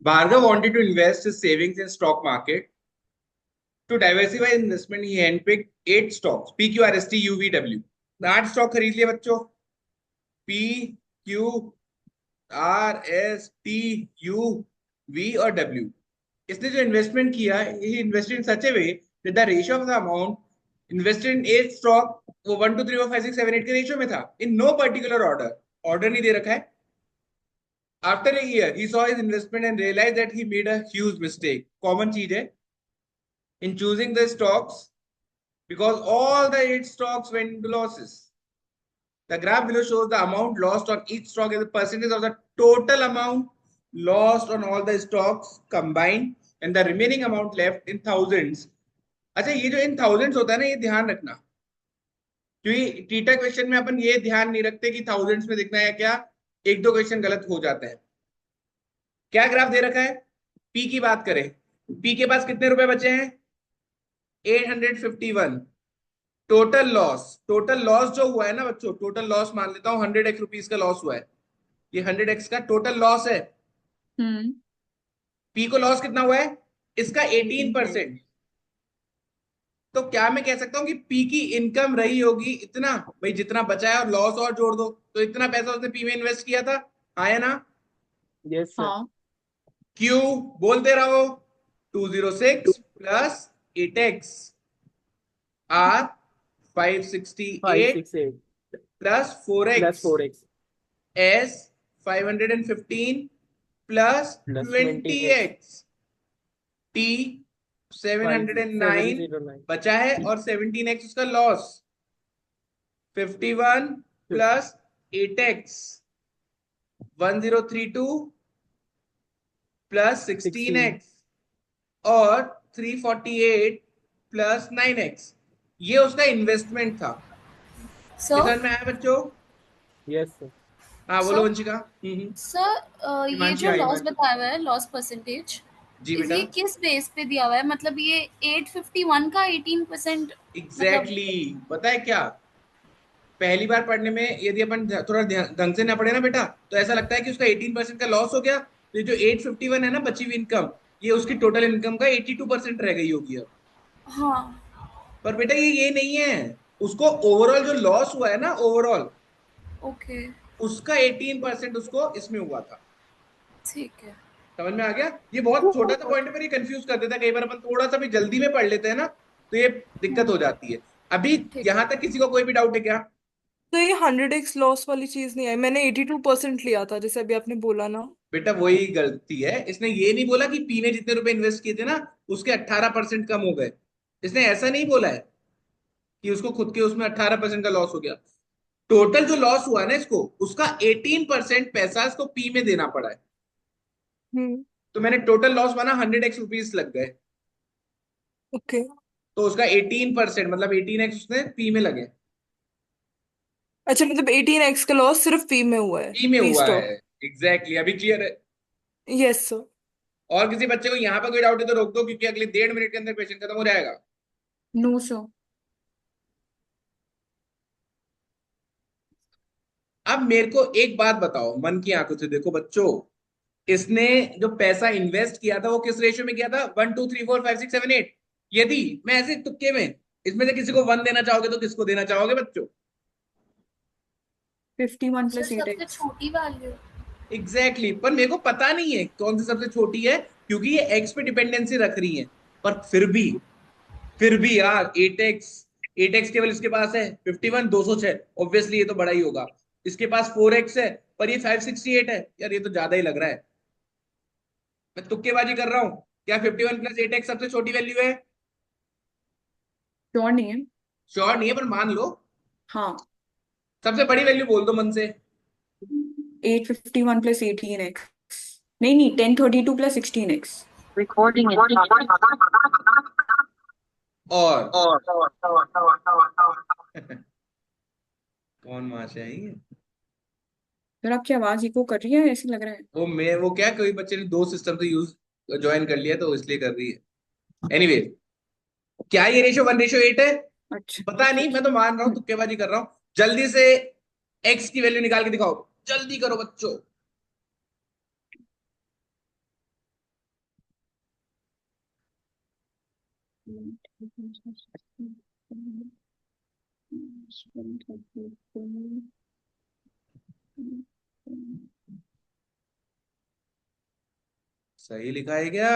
Bhargav wanted to invest his savings in stock market. To diversify investment, he handpicked 8 stocks. PQRST UVW. 8 stock खरीद लिए बच्चों. PQRSTUV और W. इसने जो investment किया, he invested in such a way that the ratio of the amount invested in 8 stock वो 1 2 3 4 5 6 7 8 के ratio में था. इन नो पर्टिकुलर ऑर्डर नहीं दे रखा है. After a year, he saw his investment and realized that he made a huge mistake. Common चीज है in choosing the stocks because all the 8 stocks went into losses. The graph below shows the amount lost on each stock as a percentage of the total amount lost on all the stocks combined and the remaining amount left in thousands. अच्छा, ये जो in thousands होता है ना, ये ध्यान रखना, क्योंकि टीटा क्वेश्चन में अपन ये ध्यान नहीं रखते कि थाउजेंड्स में दिखना है क्या. एक दो क्वेश्चन गलत हो जाते हैं. क्या ग्राफ दे रखा है? पी की बात करें, पी के पास कितने रुपए बचे हैं? 851. टोटल लॉस जो हुआ है ना बच्चों, टोटल लॉस मान लेता हूं 100x रुपीज का लॉस हुआ है. ये 100x का टोटल लॉस है. पी को लॉस कितना हुआ है? इसका 18%. तो क्या मैं कह सकता हूं कि पी की इनकम रही होगी इतना, भाई जितना बचा है और लॉस और जोड़ दो तो इतना पैसा उसने पी में इन्वेस्ट किया था. आया ना? Yes sir. हाँ क्यू बोलते रहो. 206 plus 8x R 568 568 plus plus 4x 4x S 515 plus plus 20x T 709 7009 बचा है और 17x उसका loss. 51 plus 8x 1032 plus 16x और 348 प्लस 9x. ये उसका इन्वेस्टमेंट था. सर समझ में आया बच्चों? Yes sir. हाँ बोलो सर वंशिका. सर ये हिमांशी, जो हाँ, लॉस हिमांशी. बताया हुआ है, लॉस परसेंटेज, जी बेटा. ये किस बेस पे दिया हुआ है? मतलब ये 851 का 18%, मतलब एग्जैक्टली पता है क्या, पहली बार पढ़ने में यदि अपन थोड़ा ढंग से ना पढ़े ना बेटा, तो ऐसा लगता है कि उसका 18% का लॉस हो गया, तो ये जो 851 है ना बची हुई इनकम, ये उसकी टोटल इनकम का 82% रह गई होगी अब. हाँ पर बेटा ये नहीं है. उसको ओवरऑल जो लॉस हुआ है ना, ओवरऑल ओके उसका 18% उसको इसमें हुआ था. ठीक है। समझ में आ गया? ये बहुत छोटा सा पॉइंट पर ये कंफ्यूज कर देता है कई बार. अपन थोड़ा सा भी जल्दी में पढ़ लेते हैं ना, तो ये दिक्कत हो जाती है. अभी ठीक। यहां तक किसी को कोई भी डाउट है क्या? तो ये 100x लॉस वाली चीज नहीं आई, मैंने 82% लिया था जैसे अभी आपने बोला ना। बेटा वही गलती है. इसने ये नहीं बोला कि पी ने जितने रुपए इन्वेस्ट किए थे ना उसके 18% कम हो गए. इसने ऐसा नहीं बोला है कि उसको खुद के उसमें 18% का लॉस हो गया. टोटल जो लॉस हुआ है ना इसको, उसका 18% पैसा इसको पी में देना पड़ा है. हम्म। तो मैंने टोटल लॉस माना 100x रुपीज लग गए, ओके। तो उसका 18% मतलब 18x उसने पी में लगे. अच्छा, मतलब 18x का लॉस सिर्फ पी में हुआ है, पी में पी हुआ है. स्टॉक। एग्जैक्टली. अभी क्लियर है? Yes sir. और किसी बच्चे को यहाँ पर कोई डाउट है तो रोक दो, क्योंकि अगले 1.5 मिनट के अंदर क्वेश्चन खत्म हो जाएगा. No sir. अब मेरे को एक बात बताओ, मन की आंखों से देखो बच्चों, इसने जो पैसा इन्वेस्ट किया था वो किस रेशियो में किया था? 1 2 3 4 5 6 7 8. यदि मैं ऐसे तुक्के में इसमें से किसी को 1 देना चाहोगे तो किसको देना चाहोगे बच्चों? 51 सर प्लस सबसे 8x। छोटी वैल्यू। एग्जैक्टली. पर मेरे को पता नहीं है कौन सी सबसे छोटी है, क्योंकि ये एक्स पे डिपेंडेंसी रख रही है. पर फिर भी यार 8x केवल इसके पास है. 51 206, ऑब्वियसली ये तो बड़ा ही होगा. इसके पास 4x है, पर ये 568 है. यार ये तो ज्यादा ही लग रहा है. मैं तुक्केबाजी कर रहा हूं. क्या 51 प्लस 8x सबसे छोटी वैल्यू है? श्योर नहीं है। श्योर नहीं है, पर मान लो. हाँ। सबसे बड़ी वैल्यू बोल दो मन से. 851 प्लस 18x। नहीं नहीं, 1032 प्लस 16x। रिकॉर्डिंग और कौन माशा है ये? सर आपकी आवाज इको कर रही है, ऐसे लग रहा है। वो क्या, कोई बच्चे ने दो सिस्टम से यूज ज्वाइन कर लिया तो इसलिए कर रही है. एनीवे, क्या ये रेशियो 1:8 है? अच्छा। पता नहीं, मैं तो मान रहा हूं, तुक्केबाजी कर रहा हूं. जल्दी से एक्स की वैल्यू निकाल के दिखाओ. जल्दी करो बच्चों. सही लिखा है क्या?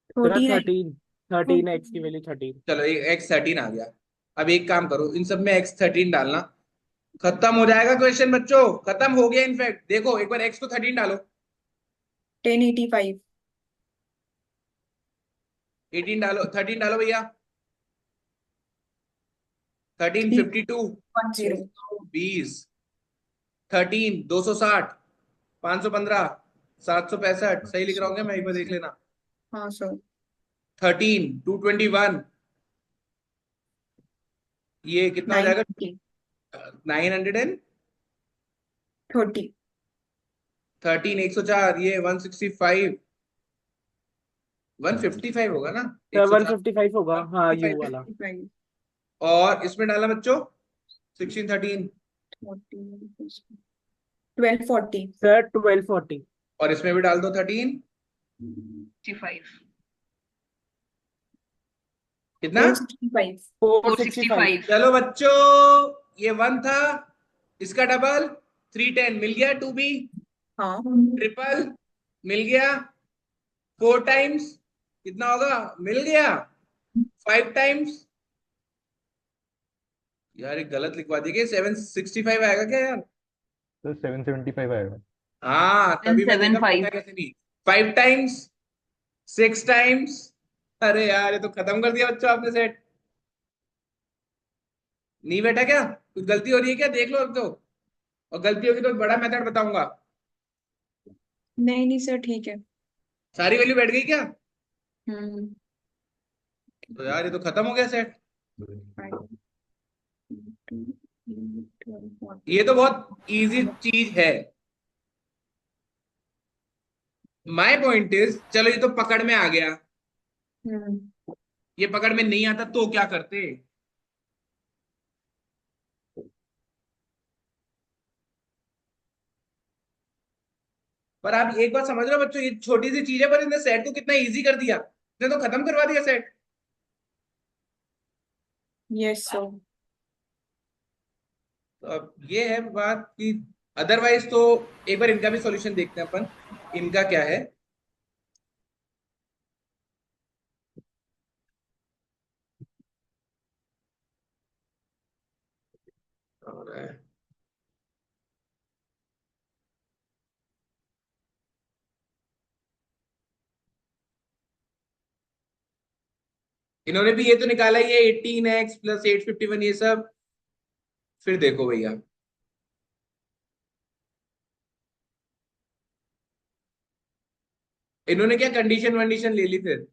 सर 39। 13 एक्स की वैल्यू 13। चलो x13 आ गया। अब एक काम करो, इन सब में x13 डालना, खत्म हो जाएगा क्वेश्चन बच्चों, खत्म हो गया। इनफैक्ट देखो एक बार x को 13 डालो, 1085। 18 डालो, 13 डालो भैया, 13 52, 310। 20, 13 260, 515, 765, सही लिख रहा हूँ क्या मैं? एक बार देख लेना। हाँ सर। 13 221, ये कितना हो जाएगा? 930। 30। 13 104, ये 165, 155 होगा ना? सर 104 155 होगा, हाँ यू 155 वाला। 55। और इसमें डाला बच्चों 16 13, 1240। सर 1240। और इसमें भी डाल दो 13। 65 कितना? 465। 465। 465 चलो बच्चों, ये 1 था, इसका डबल 310 मिल गया, 2b हाँ। ट्रिपल मिल गया, 4 टाइम्स कितना होगा? मिल गया, 5 टाइम्स, यार एक गलत लिखवा दिया, 765 आएगा क्या यार? तो 775 आएगा। हाँ तभी मैं देखा 775 कैसे नहीं। 5 टाइम्स, 6 टाइम्स, अरे यार ये तो खत्म कर दिया बच्चों आपने सेट। नहीं बैठा क्या? कुछ गलती हो रही है क्या? देख लो अब तो, और गलती होगी तो बड़ा मेथड बताऊंगा। नहीं नहीं सर, ठीक है। सारी वैल्यू बैठ गई क्या? हम्म। तो यार ये तो खत्म हो गया सेट। ये तो बहुत इजी चीज है। माय पॉइंट इज, चलो ये तो पकड़ में आ गया, हम्म। ये पकड़ में नहीं आता तो क्या करते? पर आप एक बात समझ रहे हो बच्चों, ये छोटी सी चीज है पर इसने सेट को कितना इजी कर दिया, इसने तो खत्म करवा दिया सेट। Yes sir. तो अब ये है बात कि अदरवाइज तो एक बार इनका भी सॉल्यूशन देखते हैं अपन, इनका क्या है। और इन्होंने भी ये तो निकाला ही है 18x प्लस 851, ये सब। फिर देखो भैया, इन्होंने क्या कंडीशन वंडीशन ले ली फिर?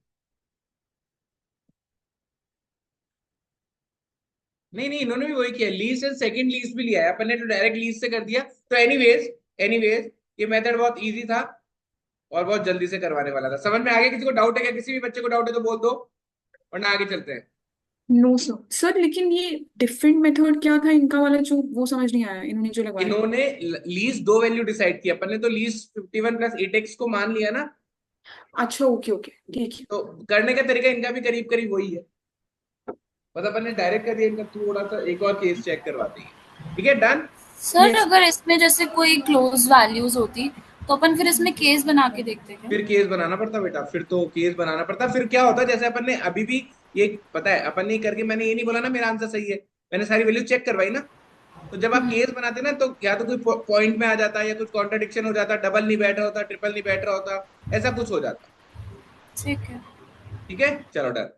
नहीं नहीं, इन्होंने भी वही किया, लीज एंड सेकंड लीज भी लिया है, अपन ने तो डायरेक्ट लीज से कर दिया। तो एनीवेज, एनीवेज ये मेथड बहुत इजी था और बहुत जल्दी से करवाने वाला था। समझ में आ गया? किसी को डाउट है क्या? किसी भी बच्चे को डाउट है तो बोल दो, वरना आगे चलते हैं। No sir. सर लेकिन ये डिफरेंट मेथड क्या था इनका वाला, जो वो समझ नहीं आया इन्होंने जो लगवाया। इन्होंने लीज दो वैल्यू डिसाइड किया, अपन ने तो लीज 51 प्लस 8x को मान लिया ना। अच्छा ओके ओके, ठीक है। तो करने का तरीका इनका भी करीब करीब वही है, बस अपन ने डायरेक्ट कर दिया, इनका थोड़ा सा एक और केस चेक करवाते हैं। ठीक है, डन। Sir Yes. अगर इसमें जैसे कोई क्लोज वैल्यूज होती तो अपन फिर इसमें केस बना के देखते क्या? फिर केस बनाना पड़ता बेटा, फिर तो केस बनाना पड़ता। फिर क्या होता, जैसे अपन ने अभी भी ये पता है, अपन ने करके मैंने ये नहीं बोला ना मेरा आंसर सही है, मैंने सारी वैल्यू चेक करवाई ना। तो जब आप केस बनाते ना, तो या तो कोई पॉइंट में आ जाता है, या कुछ कॉन्ट्रडिक्शन हो जाता, डबल नहीं बैठ रहा होता, ट्रिपल नहीं बैठ रहा होता, ऐसा कुछ हो जाता। ठीक है। ठीक है, चलो डन।